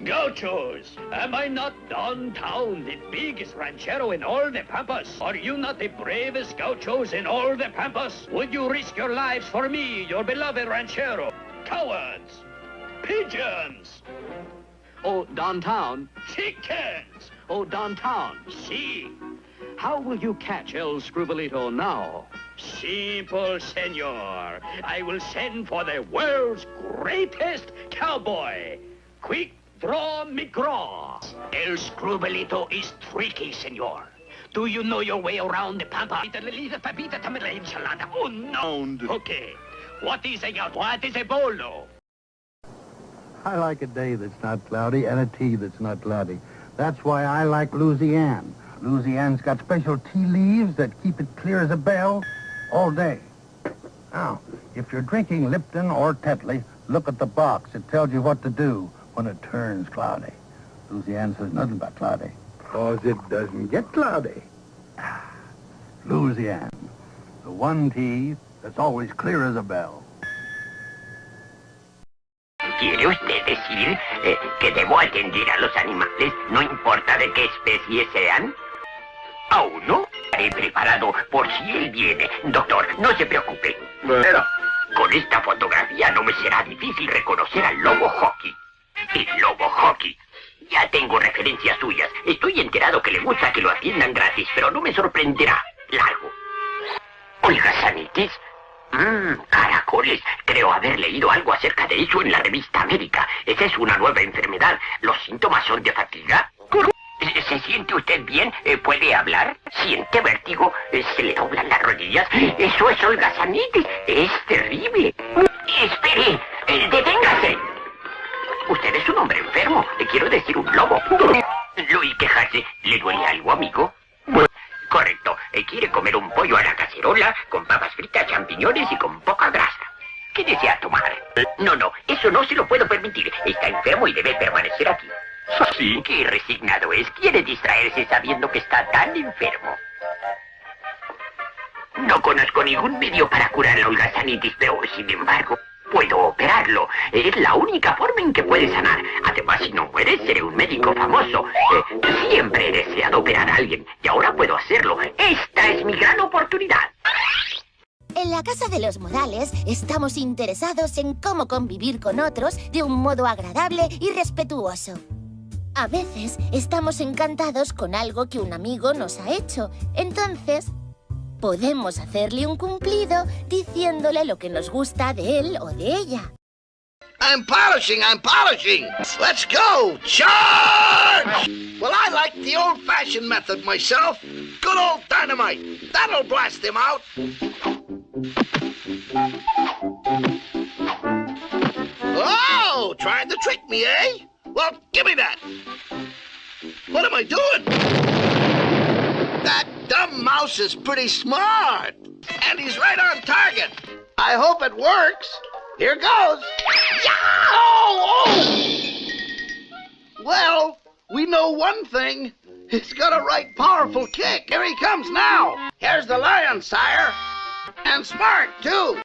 Gauchos, am I not downtown, the biggest ranchero in all the Pampas? Are you not the bravest gauchos in all the Pampas? Would you risk your lives for me, your beloved ranchero? Cowards! Pigeons! Oh, downtown. Chickens! Oh, downtown. See? How will you catch El Scrubalito now? Simple, senor. I will send for the world's greatest cowboy. Quick draw McGraw. El Scrubalito is tricky, senor. Do you know your way around the Pampa? Oh, no. Okay. What is a bolo? I like a day that's not cloudy and a tea that's not cloudy. That's why I like Louisiane. Louisiane's got special tea leaves that keep it clear as a bell all day. Now, if you're drinking Lipton or Tetley, look at the box. It tells you what to do when it turns cloudy. Louisiane says nothing about cloudy. Because it doesn't get cloudy. Louisiane, the one tea that's always clear as a bell. ¿Quiere usted decir que debo atender a los animales, no importa de qué especie sean? Aún no. Estaré preparado por si él viene. Doctor, no se preocupe. Pero con esta fotografía no me será difícil reconocer al lobo hockey. El lobo hockey. Ya tengo referencias suyas. Estoy enterado que le gusta que lo atiendan gratis, pero no me sorprenderá. Largo. ¿Holgazanitis? Caracoles. Creo haber leído algo acerca de eso en la revista América. Esa es una nueva enfermedad. ¿Los síntomas son de fatiga? ¿Se siente usted bien? ¿Puede hablar? ¿Siente vértigo? ¿Se le doblan las rodillas? Eso es holgazanitis. Es terrible. Espere. Deténgase. Usted es un hombre enfermo. Quiero decir, un lobo. ¿Lo oí quejarse? ¿Le duele algo, amigo? Correcto. Quiere comer un pollo a la cacerola, con papas fritas, champiñones y con poca grasa. ¿Qué desea tomar? No, eso no se lo puedo permitir. Está enfermo y debe permanecer aquí. Sí. Qué resignado es. Quiere distraerse sabiendo que está tan enfermo. No conozco ningún medio para curar la holgazanitis, pero sin embargo, puedo operarlo. Es la única forma en que puede sanar. Además, si no muere, seré un médico famoso. Siempre he deseado operar a alguien y ahora puedo hacerlo. Esta es mi gran oportunidad. En la Casa de los Modales estamos interesados en cómo convivir con otros de un modo agradable y respetuoso. A veces estamos encantados con algo que un amigo nos ha hecho. Entonces, podemos hacerle un cumplido diciéndole lo que nos gusta de él o de ella. I'm polishing! Let's go! Charge! Well, I like the old-fashioned method myself. Good old dynamite. That'll blast him out. Oh, trying to trick me, eh? Well, give me that. What am I doing? That dumb mouse is pretty smart. And he's right on target. I hope it works. Here goes. Yeah! Oh! Well, we know one thing. He's got a right powerful kick. Here he comes now. Here's the lion, sire. And smart, too.